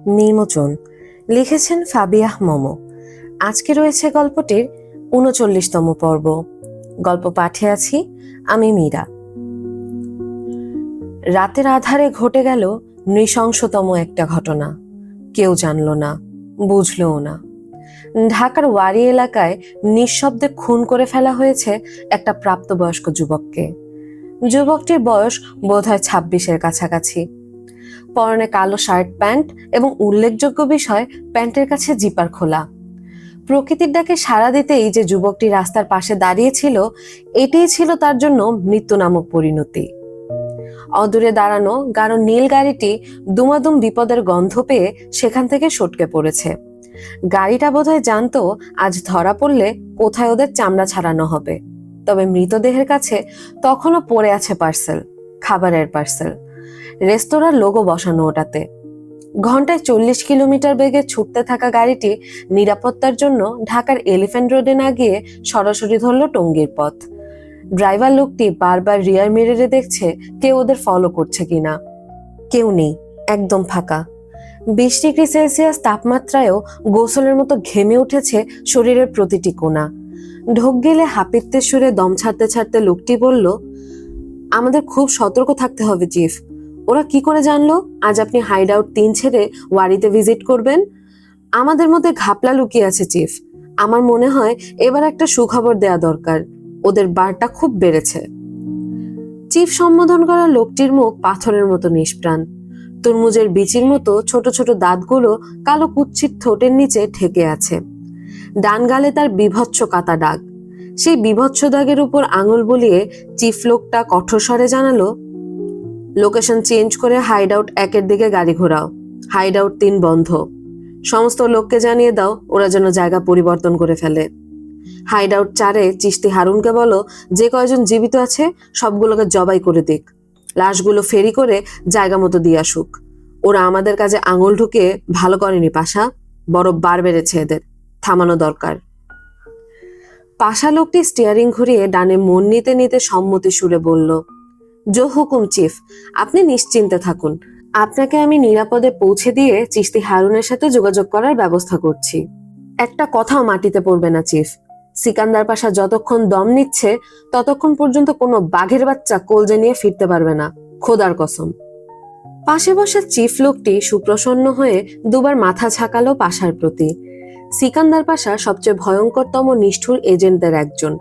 নির্মোচন লিখেছেন ফাবিয়াহ মোমো। আজকে রয়েছে গল্পটির ৩৯তম পর্ব। গল্প পাঠে আছি আমি মীরা। রাতের আধারে ঘটে গেল নৃশংসতম একটা ঘটনা। কেউ জানল না, বুঝলও না। ঢাকার ওয়ারি এলাকায় নিঃশব্দে খুন করে ফেলা হয়েছে একটা প্রাপ্তবয়স্ক যুবককে। যুবকটির বয়স বোধহয় ২৬-এর কাছাকাছি। পরনে কালো শার্ট প্যান্ট এবং উল্লেখযোগ্য বিষয় প্যান্টের কাছে জিপার খোলা। প্রকৃতির ডাকে সাড়া দিতেই যে যুবকটি রাস্তার পাশে দাঁড়িয়েছিল, এটাই ছিল তার জন্য মৃত্যু নামক পরিণতি। অদূরে দাঁড়ানো গাঢ় নীল গাড়িটি দুমাদুম বিপদের গন্ধ পেয়ে সেখান থেকে সটকে পড়েছে। গাড়িটা বোধহয় জানতো আজ ধরা পড়লে কোথায় ওদের চামড়া ছাড়ানো হবে। তবে মৃতদেহের কাছে তখনও পড়ে আছে পার্সেল, খাবারের পার্সেল। রেস্তোরাঁর লোগো বসানো ওটাতে। ঘন্টায় ৪০ কিলোমিটার বেগে ছুটতে থাকা গাড়িটি নিরাপত্তার জন্য ঢাকার এলিফ্যান্ট রোডে না গিয়ে সরাসরি ধরল টঙ্গীর পথ। ড্রাইভার লোকটি বারবার রিয়ার মিররে দেখছে কেউ ওদের ফলো করছে কিনা। কেউ নেই, একদম ফাঁকা। ২০ ডিগ্রি সেলসিয়াস তাপমাত্রায়ও গোসলের মতো ঘেমে উঠেছে শরীরের প্রতিটি কোণা। ঢোক গেলে হাঁপিত্তের সুরে দম ছাড়তে ছাড়তে লোকটি বলল, আমাদের খুব সতর্ক থাকতে হবে চিফ। ওরা কি করে জানলো আজ আপনি হাইড আউট ৩ ছেড়ে ওয়ারিতে ভিজিট করবেন? আমাদের মধ্যে ঘাপলা লুকিয়ে আছে চিফ। আমার মনে হয় এবার একটা সুখবর দেয়া দরকার। ওদের বারটা খুব বেড়েছে। চিফ সম্বোধন করা লোকটির মুখ পাথরের মতো নিষ্প্রাণ। তরমুজের বিচির মতো ছোট ছোট দাঁতগুলো কালো কুচ্ছিত ঠোঁটের নিচে ঠেকে আছে। ডান গালে তার বীভৎস কাটা দাগ। সেই বীভৎস দাগের উপর আঙুল বুলিয়ে চিফ লোকটা কঠোর স্বরে জানালো, লোকেশন চেঞ্জ করে হাইড আউট ১-এর দিকে গাড়ি ঘোরাও। হাইড আউট ৩ বন্ধ। সমস্ত লোককে জানিয়ে দাও ওরা যেন জায়গা পরিবর্তন করে ফেলে। হাইড আউট ৪-এ চিশতি হারুনকে বলো যে কয়জন জীবিত আছে সবগুলোকে জবাই করে দিক। লাশগুলো ফেরি করে জায়গা মতো দিয়ে আসুক। ওরা আমাদের কাজে আঙুল ঢুকে ভালো করেনি পাশা, বড় বার বেড়েছে এদের, থামানো দরকার। পাশা লোকটি স্টিয়ারিং ঘুরিয়ে ডানে মন নিতে নিতে সম্মতি সুরে বলল, জো হুকুম চিফ, আপনি নিশ্চিন্তে থাকুন। আপনাকে আমি নিরাপদে পৌঁছে দিয়ে চিশতি হারুনের সাথে যোগাযোগ করার ব্যবস্থা করছি। একটা কথাও মাটিতে পড়বে না চিফ। সিকান্দার পাশা যতক্ষণ দম নিচ্ছে ততক্ষণ পর্যন্ত কোনো বাঘের বাচ্চা কলজে নিয়ে ফিরতে পারবে না, খোদার কসম। পাশে বসা চিফ লোকটি সুপ্রসন্ন হয়ে দুবার মাথা ঝাঁকালো পাশার প্রতি। সিকান্দার পাশা সবচেয়ে ভয়ঙ্করতম নিষ্ঠুর এজেন্টদের একজন।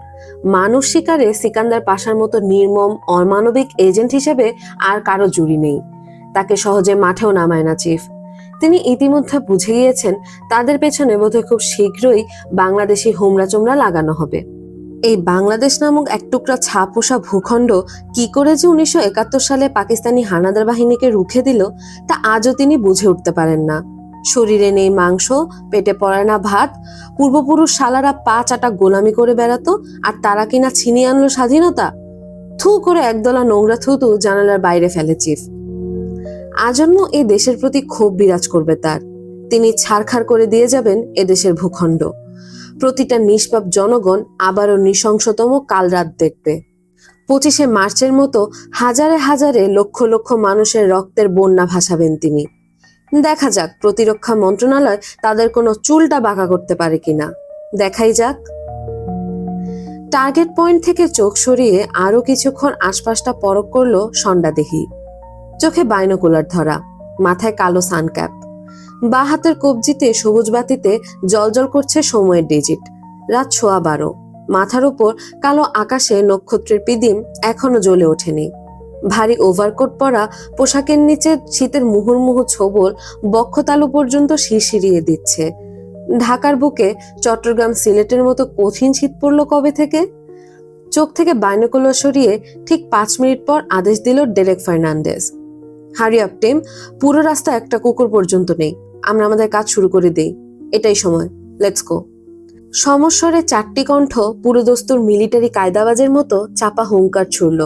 মানুষ শিকারে সিকান্দার পাশার মতো নির্মম অমানবিক এজেন্ট হিসেবে আর কারো জুড়ি নেই। তাকে সহজে মাঠেও নামায় না চিফ। তিনি ইতিমধ্যে বুঝে গিয়েছেন তাদের পেছনে বোধহয় খুব শীঘ্রই বাংলাদেশি হোমরা চোমরা লাগানো হবে। এই বাংলাদেশ নামক এক টুকরা ছাপোষা ভূখণ্ড কি করে যে ১৯৭১ সালে পাকিস্তানি হানাদার বাহিনীকে রুখে দিল তা আজও তিনি বুঝে উঠতে পারেন না। শরীরে নেই মাংস, পেটে পড়ে না ভাত, পূর্বপুরুষ শালারা পা চাটা গোলামি করে বেড়াতো, আর তারা কিনা ছিনিয়ে আনলো স্বাধীনতা। থু করে একদলা নোংরা থুতু জানালার বাইরে ফেলে চিফ। আজন্ম এ দেশের প্রতি ক্ষোভ বিরাজ করবে তার। তিনি ছাড়খাড় করে দিয়ে যাবেন এদেশের ভূখণ্ড। প্রতিটা নিষ্পাপ জনগণ আবারও নৃশংসতম কালরাত দেখবে। ২৫শে মার্চের মতো হাজারে হাজারে লক্ষ লক্ষ মানুষের রক্তের বন্যা ভাসাবেন তিনি। দেখা যাক প্রতিরক্ষা মন্ত্রণালয় তাদের কোনো চুলটা বাঁকা করতে পারে কিনা। দেখাই যাক। টার্গেট পয়েন্ট থেকে চোখ সরিয়ে আরো কিছুক্ষণ আশপাশটা পরখ করলো সন্ডাদেহি। চোখে বাইনোকুলার ধরা, মাথায় কালো সানক্যাপ, বাঁ হাতের কবজিতে সবুজ বাতিতে জলজল করছে সময়ের ডিজিট। রাত ১:১২। মাথার উপর কালো আকাশে নক্ষত্রের পিদিম এখনো জ্বলে ওঠেনি। ভারী ওভারকোট পরা পোশাকের নিচে শীতের মুহুর্মুহু ছোবল বক্ষতালু পর্যন্ত শিরশিরিয়ে দিচ্ছে। ঢাকার বুকে চট্টগ্রাম সিলেটের মতো কঠিন শীত পড়ল কবে থেকে? চোখ থেকে বাইনোকুলার সরিয়ে ঠিক ৫ মিনিট পর আদেশ দিল Derek Fernandez, hurry up team, পুরো রাস্তা একটা কুকুর পর্যন্ত নেই, আমরা আমাদের কাজ শুরু করে দেই, এটাই সময়, লেটস গো। সমস্বরে ৪টি কণ্ঠ পুরোদস্তুর মিলিটারি কায়দাবাজের মতো চাপা হুঙ্কার ছুড়ল,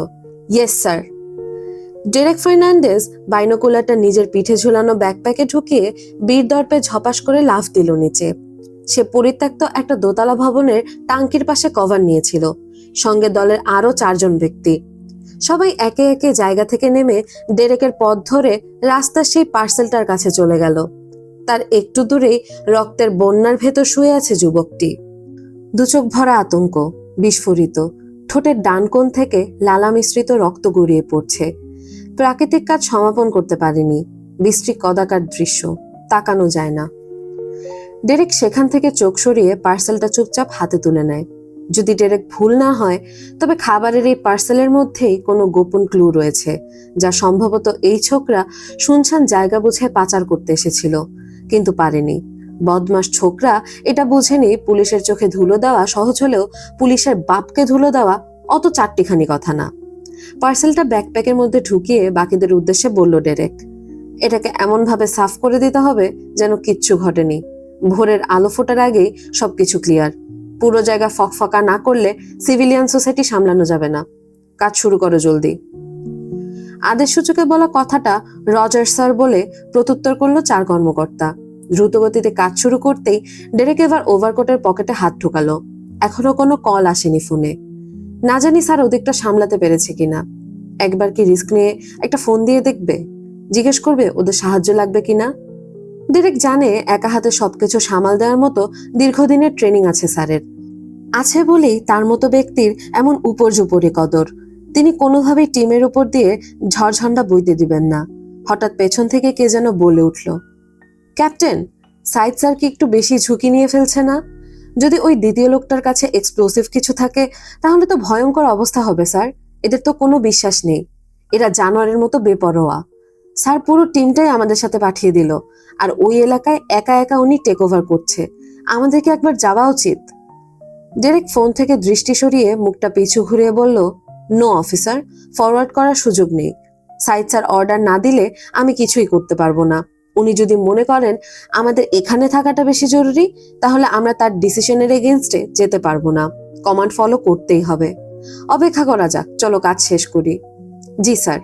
ইয়েস স্যার। ডেরেক ফার্নান্ডেজ বাইনোকুলারটা নিজের পিঠে ঝুলানো ব্যাকপ্যাকে ঢুকিয়ে বীর দর্পে ঝপাস করে লাফ দিল নিচে। সে পরিত্যক্ত একটা দোতলা ভবনের টাঙ্কির পাশে কভার নিয়েছিল, সঙ্গে দলের আরো ৪ জন ব্যক্তি। সবাই একে একে জায়গা থেকে নেমে ডেরেকের পথ ধরে রাস্তার সেই পার্সেলটার কাছে চলে গেল। তার একটু দূরেই রক্তের বন্যার ভেতর শুয়ে আছে যুবকটি। দুচোখ ভরা আতঙ্ক, বিস্ফোরিত, ঠোঁটের ডান কোণ থেকে লালা মিশ্রিত রক্ত গড়িয়ে পড়ছে। প্রাকৃতিক কাজ সমাপন করতে পারেনি। বিশ্রী কদাকার দৃশ্য, তাকানো যায় না। ডেরেক সেখান থেকে চোখ সরিয়ে পার্সেলটা চুপচাপ হাতে তুলে নেয়। যদি ডেরেক ভুল না হয়, তবে খাবারের এই পার্সেলের মধ্যেই কোনো গোপন ক্লু রয়েছে, যা সম্ভবত এই ছোকরা শুনশান জায়গা বুঝে পাচার করতে এসেছিল, কিন্তু পারেনি। বদমাস ছোকরা এটা বুঝেনি পুলিশের চোখে ধুলো দেওয়া সহজ হলেও পুলিশের বাপকে ধুলো দেওয়া অত চারটিখানি কথা না। পার্সেলটা ব্যাকপ্যাকের মধ্যে ঢুকিয়ে বাকিদের উদ্দেশ্যে বলল ডেরেক, এটাকে এমনভাবে সাফ করে দিতে হবে যেন কিচ্ছু ঘটেনি। ভোরের আলো ফোটার আগেই সবকিছু ক্লিয়ার। পুরো জায়গা ফকফকা না করলে সিভিলিয়ান সোসাইটি সামলানো যাবে না। কাজ শুরু করো জলদি। আদেশ সূচকে বলা কথাটা রজার স্যার বলে প্রত্যুত্তর করলো 4 কর্মকর্তা। দ্রুতগতিতে কাজ শুরু করতেই ডেরেক এবার ওভারকোটের পকেটে হাত ঢুকালো। এখনো কোনো কল আসেনি ফোনে। না জানি স্যার ওদিকটা সামলাতে পেরেছে কিনা। একবার কি রিস্ক নিয়ে একটা ফোন দিয়ে দেখবে, জিজ্ঞেস করবে ওদের সাহায্য লাগবে কিনা। ডেরেক জানে একা হাতে সবকিছু সামাল দেওয়ার মতো দীর্ঘদিনের ট্রেনিং আছে স্যারের। আছে বলেই তার মতো ব্যক্তির এমন উপর্যুপরি কদর। তিনি কোনোভাবেই টিমের উপর দিয়ে ঝড়ঝন্ডা বইতে দিবেন না। হঠাৎ পেছন থেকে কে যেন বলে উঠল, ক্যাপ্টেন, সাইদ স্যার কি একটু বেশি ঝুঁকি নিয়ে ফেলছে না? যদি ওই দ্বিতীয় লোকটার কাছে এক্সপ্লোসিভ কিছু থাকে তাহলে তো ভয়ঙ্কর অবস্থা হবে স্যার। এদের তো কোনো বিশ্বাস নেই। এরা জানোয়ারের মতো বেপরোয়া। স্যার পুরো টিমটাই আমাদের সাথে পাঠিয়ে দিল, আর ওই এলাকায় একা একা উনি টেক ওভার করছে। আমাদেরকে একবার যাওয়া উচিত। ডেরেক ফোন থেকে দৃষ্টি সরিয়ে মুখটা পিছু ঘুরিয়ে বলল, নো অফিসার, ফরওয়ার্ড করার সুযোগ নেই। সাইদ স্যার অর্ডার না দিলে আমি কিছুই করতে পারবো না। উনি যদি মনে করেন আমাদের এখানে থাকাটা বেশি জরুরি, তাহলে আমরা তার ডিসিশনের এগেনস্টে যেতে পারবো না। কমান্ড ফলো করতেই হবে। অপেক্ষা করা যাক, চলো কাজ শেষ করি। জি স্যার।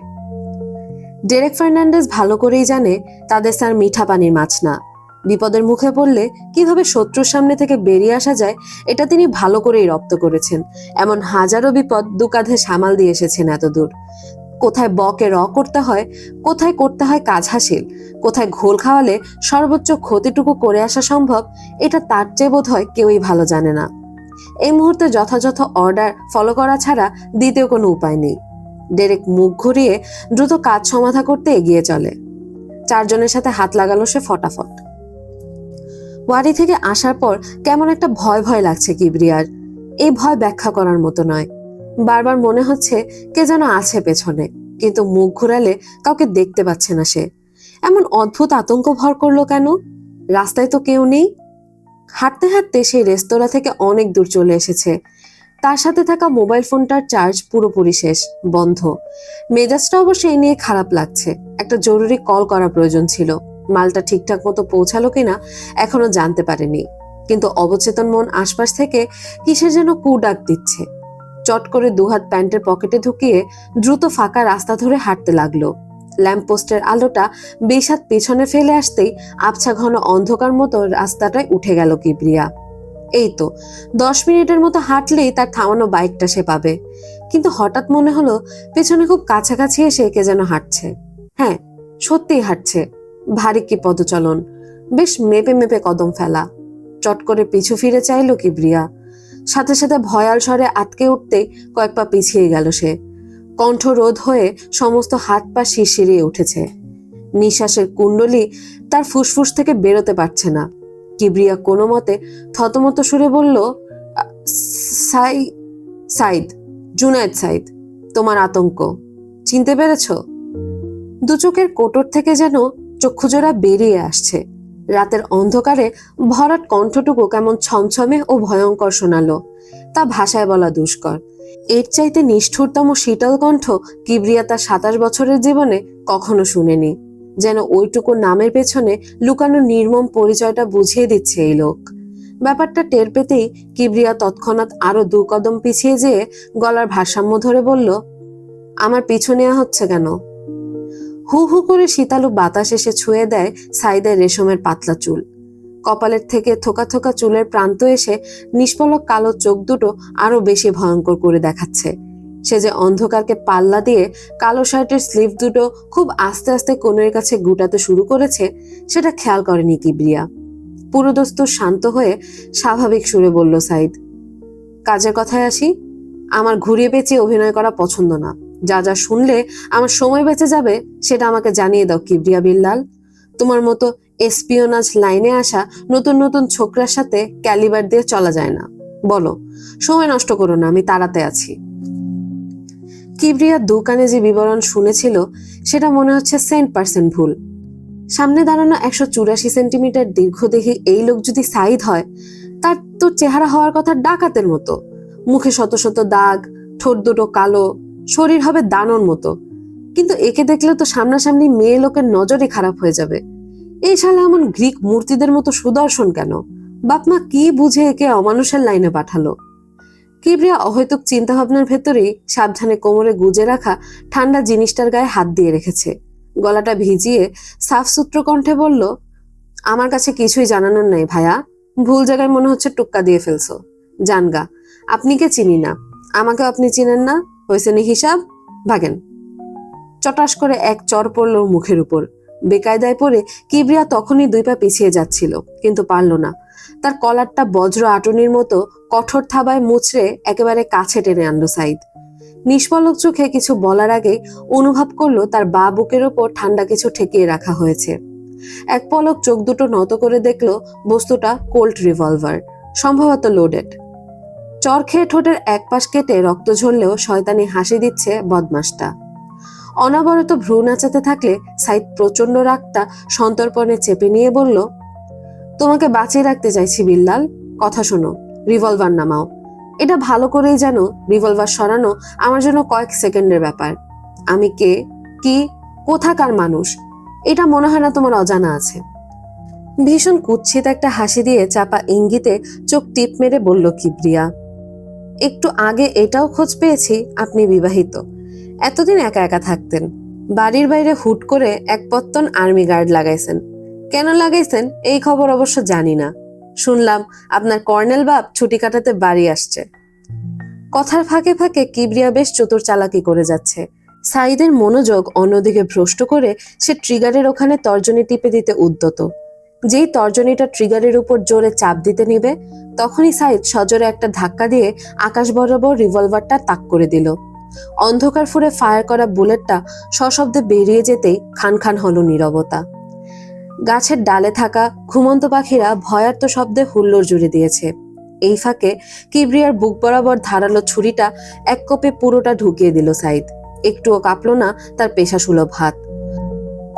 ডেরেক ফার্নান্ডেজ ভালো করেই জানে তাদের স্যার মিঠা পানির মাছ না। বিপদের মুখে পড়লে কিভাবে শত্রুর সামনে থেকে বেরিয়ে আসা যায় এটা তিনি ভালো করেই রপ্ত করেছেন। এমন হাজারো বিপদ দু কাঁধে সামাল দিয়ে এসেছেন এতদূর। কোথায় বকে র করতে হয়, কোথায় করতে হয় কাজ হাসিল, কোথায় ঘোল খাওয়ালে সর্বোচ্চ ক্ষতিটুকু করে আসা সম্ভব, এটা তার চেয়ে বোধ হয় কেউই ভালো জানে না। এই মুহূর্তে যথাযথ অর্ডার ফলো করা ছাড়া দ্বিতীয় কোনো উপায় নেই। ডেরেক মুখ ঘুরিয়ে দ্রুত কাজ সমাধা করতে এগিয়ে চলে। 4 জনের সাথে হাত লাগালো সে ফটাফট। ওয়ারি থেকে আসার পর কেমন একটা ভয় ভয় লাগছে কিবরিয়ার। এই ভয় ব্যাখ্যা করার মতো নয়। বারবার মনে হচ্ছে কে যেন আছে পেছনে, কিন্তু মুখ ঘুরালে কাউকে দেখতে পাচ্ছে না সে। এমন অদ্ভুত আতঙ্ক ভর করলো কেন? রাস্তায় তো কেউ নেই। হাঁটতে হাঁটতে সেই রেস্তোরাঁ থেকে অনেক দূর চলে এসেছে। তার সাথে থাকা মোবাইল ফোনটার চার্জ পুরোপুরি শেষ, বন্ধ। মেজাজটা অবশ্য এই নিয়ে খারাপ লাগছে। একটা জরুরি কল করা প্রয়োজন ছিল। মালটা ঠিকঠাক মতো পৌঁছালো কিনা এখনো জানতে পারেনি, কিন্তু অবচেতন মন আশপাশ থেকে কিসের যেন কু ডাক দিচ্ছে। চট করে দুহাত প্যান্টের পকেটে ঢুকিয়ে দ্রুত ফাঁকা রাস্তা ধরে হাঁটতে লাগলো। ল্যাম্পপোস্টের আলোটা বেশ হাত পেছনে ফেলে আসতেই আবছা ঘন অন্ধকার মতো রাস্তাটায় উঠে গেল কিবরিয়া। এই তো 10 মিনিটের মতো হাঁটলেই তার থামানো বাইকটা সে পাবে। কিন্তু হঠাৎ মনে হলো পেছনে খুব কাছাকাছি এসে কে যেন হাঁটছে। হ্যাঁ, সত্যিই হাঁটছে। ভারী কি পদচলন, বেশ মেপে মেপে কদম ফেলা। চট করে পিছু ফিরে চাইল কিবরিয়া। সাথে সাথে ভয়াল স্বরে আটকে উঠতেই কয়েক পা পিছিয়ে গেল সে। কণ্ঠ রোধ হয়ে সমস্ত হাত পা শিরশিরিয়ে উঠেছে। নিঃশ্বাসের কুণ্ডলি তার ফুসফুস থেকে বেরোতে পারছে না। কিবরিয়া কোনো মতে থতমত সুরে বলল, সাইদ, জুনায়েদ সাইদ, তোমার আতঙ্ক চিনতে পেরেছ? দু চোখের কোটর থেকে যেন চক্ষুজোড়া বেরিয়ে আসছে। রাতের অন্ধকারে ভরাট কণ্ঠটুকু কেমন ছমছমে ও ভয়ঙ্কর শোনালো, তা ভাষায় বলা দুষ্কর। এর চাইতে নিষ্ঠুরতম শীতল কণ্ঠ কিবরিয়া তার 27 বছরের জীবনে কখনো শুনেনি। যেন ওইটুকু নামের পেছনে লুকানো নির্মম পরিচয়টা বুঝিয়ে দিচ্ছে এই লোক। ব্যাপারটা টের পেতেই কিবরিয়া তৎক্ষণাৎ আরো 2 কদম পিছিয়ে যেয়ে গলার ভারসাম্য ধরে বলল, আমার পিছু নেওয়া হচ্ছে কেন? হু হু করে শীতালু বাতাস এসে ছুঁয়ে দেয় সাইদের রেশমের পাতলা চুল। কপালের থেকে থোকা থোকা চুলের প্রান্ত এসে নিষ্পলক কালো চোখ দুটো আরো বেশি ভয়ঙ্কর করে দেখাচ্ছে। সে যে অন্ধকারকে পাল্লা দিয়ে কালো শার্টের স্লিভ দুটো খুব আস্তে আস্তে কোণের কাছে গুটাতে শুরু করেছে সেটা খেয়াল করেনি কিবরিয়া। পুরোদস্তুর শান্ত হয়ে স্বাভাবিক সুরে বলল সাইদ, কাজের কথায় আসি। আমার ঘুরিয়ে পেঁচিয়ে অভিনয় করা পছন্দ না। যা যা শুনলে আমার সময় বেঁচে যাবে সেটা আমাকে জানিয়ে দাও কিবরিয়া বিল্লাল। তোমার মতো এসপিওনাজ লাইনে আসা নতুন নতুন ছোকরার সাথে ক্যালিবার দিয়ে চলা যায় না। বলো, সময় নষ্ট করো না, আমি তাড়াতে আছি। কিবরিয়া দোকানে যে বিবরণ শুনেছিল সেটা মনে হচ্ছে 100% ভুল। সামনে দাঁড়ানো 184 সেন্টিমিটার দীর্ঘদেহী এই লোক যদি সাইদ হয়, তার তো চেহারা হওয়ার কথা ডাকাতের মতো। মুখে শত শত দাগ, ঠোঁট দুটো কালো, শরীর হবে দানর মতো। কিন্তু একে দেখলে তো সামনাসামনি মেয়ে লোকের নজরই খারাপ হয়ে যাবে। এই শালা এমন গ্রিক মূর্তিদের মতো সুদর্শন কেন? বাপমা কি বুঝে একে অমানুষের লাইনে পাঠালো? কিবরিয়া অহৈতুক চিন্তা ভাবনার ভেতরেই সাবধানে কোমরে গুজে রাখা ঠান্ডা জিনিসটার গায়ে হাত দিয়ে রেখেছে। গলাটা ভিজিয়ে সাফসুত্র কণ্ঠে বলল, আমার কাছে কিছুই জানানোর নেই ভাইয়া। ভুল জায়গায় মনে হচ্ছে টুক্কা দিয়ে ফেলছো। জানগা, আপনি কে চিনি না, আমাকে আপনি চিনেন না, হয়েছে নি হিসাব, ভাগেন। চটাস করে এক চর পড়ল মুখের উপর। বেকায়দায় পড়ে কিবরিয়া তখনই 2 পা পিছিয়ে যাচ্ছিল, কিন্তু পারল না। তার কলারটা বজ্র আটনির মতো কঠোর থাবায় মুচড়ে একেবারে কাছে টেনে আনলো সাইদ। নিষ্পলক চোখে কিছু বলার আগেই অনুভব করলো তার বা বুকের ওপর ঠান্ডা কিছু ঠেকিয়ে রাখা হয়েছে। এক পলক চোখ দুটো নত করে দেখলো বস্তুটা কোল্ট রিভলভার, সম্ভবত লোডেড। চর খেয়ে ঠোঁটের এক পাশ কেটে রক্ত ঝরলেও শয়তানি হাসি দিচ্ছে বদমাসটা। অনাবরত ভ্রু নাচাতে থাকলে সাইদ প্রচন্ড রাগটা সন্তর্পণে চেপে নিয়ে বলল, তোমাকে বাঁচিয়ে রাখতে চাইছি বিল্লাল, কথা শোনো, রিভলভার নামাও। এটা ভালো করেই জানো রিভলভার সরানো আমার জন্য কয়েক সেকেন্ডের ব্যাপার। আমি কে, কি, কোথাকার মানুষ এটা মনে হয় না তোমার অজানা আছে। ভীষণ কুৎসিত একটা হাসি দিয়ে চাপা ইঙ্গিতে চোখ টিপ মেরে বলল কিবরিয়া, একটু আগে এটাও খোঁজ পেয়েছি আপনি বিবাহিত। এতদিন একা একা থাকতেন, বাড়ির বাইরে হুট করে এক পত্তন আর্মি গার্ড লাগাইছেন। কেন লাগাইছেন এই খবর অবশ্য জানি না। শুনলাম আপনার কর্নেল বাপ ছুটি কাটাতে বাড়ি আসছে। কথার ফাঁকে ফাঁকে কিবরিয়া বেশ চতুর চালাকি করে যাচ্ছে। সাইদের মনোযোগ অন্যদিকে ভ্রষ্ট করে সে ট্রিগারের ওখানে তর্জনী টিপে দিতে উদ্যত। যেই তর্জনীটা ট্রিগারের উপর জোরে চাপ দিতে নিবে, তখনই সাইদ সজোরে একটা ধাক্কা দিয়ে আকাশ বরাবর রিভলভারটা তাক করে দিল। অন্ধকার ফুরে ফায়ার করা বুলেটটা সশব্দে বেরিয়ে যেতেই খান খান হলো নীরবতা। গাছের ডালে থাকা ঘুমন্ত পাখিরা ভয়ার্ত শব্দে হুল্লোড় জুড়ে দিয়েছে। এই ফাঁকে কিবরিয়ার বুক বরাবর ধারালো ছুরিটা এক কোপে পুরোটা ঢুকিয়ে দিল সাইদ। একটুও কাঁপল না তার পেশাসুলভ হাত।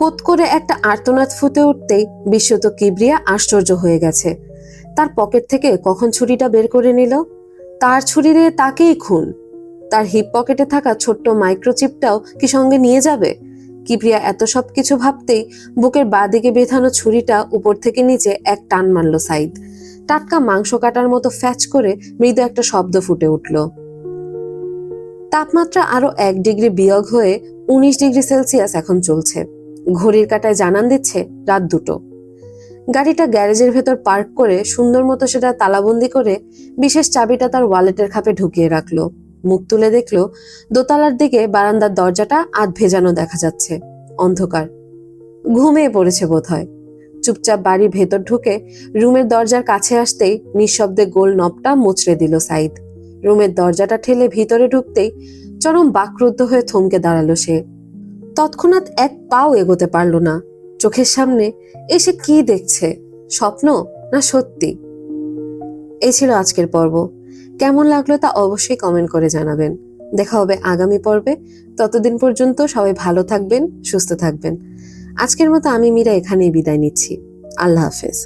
কোত করে একটা আর্তনাদ ফুটে উঠতেই বিস্মিত কিবরিয়া আশ্চর্য হয়ে গেছে। তার পকেট থেকে কখন ছুরিটা বের করে নিল? তার ছুরি দিয়ে তাকেই খুন। তার হিপ পকেটে থাকা ছোট্ট মাইক্রোচিপটাও কি সঙ্গে নিয়ে যাবে? কিবরিয়া এত সব কিছু ভাবতেই বুকের বাঁদিকে বেঁধানো ছুরিটা উপর থেকে নিচে এক টান মারল সাইদ। টাটকা মাংস কাটার মতো ফ্যাচ করে মৃদু একটা শব্দ ফুটে উঠল। তাপমাত্রা আরো 1 ডিগ্রি বিয়োগ হয়ে 19 ডিগ্রি সেলসিয়াস এখন চলছে। ঘড়ির কাঁটায় জানান দিচ্ছে রাত 2টো। গাড়িটা গ্যারেজের ভেতর পার্ক করে সুন্দর মতো সেটা তালাবন্দি করে বিশেষ চাবিটা তার ওয়ালেটের খাপে ঢুকিয়ে রাখলো। মুখ তুলে দেখলো দোতলার দিকে বারান্দার দরজাটা আধ ভেজানো দেখা যাচ্ছে। অন্ধকার। ঘুমিয়ে পড়েছে বোধহয়। চুপচাপ বাড়ির ভেতর ঢুকে রুমের দরজার কাছে আসতেই নিঃশব্দে গোল নবটা মুচড়ে দিল সাইদ। রুমের দরজাটা ঠেলে ভিতরে ঢুকতেই চরম বাকরুদ্ধ হয়ে থমকে দাঁড়ালো সে। তৎক্ষণাৎ এক পাও এগোতে পারল না। চোখের সামনে এসে কি দেখছে, স্বপ্ন না সত্যি? এই ছিল আজকের পর্ব। কেমন লাগলো তা অবশ্যই কমেন্ট করে জানাবেন। দেখা হবে আগামী পর্বে। ততদিন পর্যন্ত সবাই ভালো থাকবেন, সুস্থ থাকবেন। আজকের মতো আমি মীরা এখানেই বিদায় নিচ্ছি। আল্লাহ হাফেজ।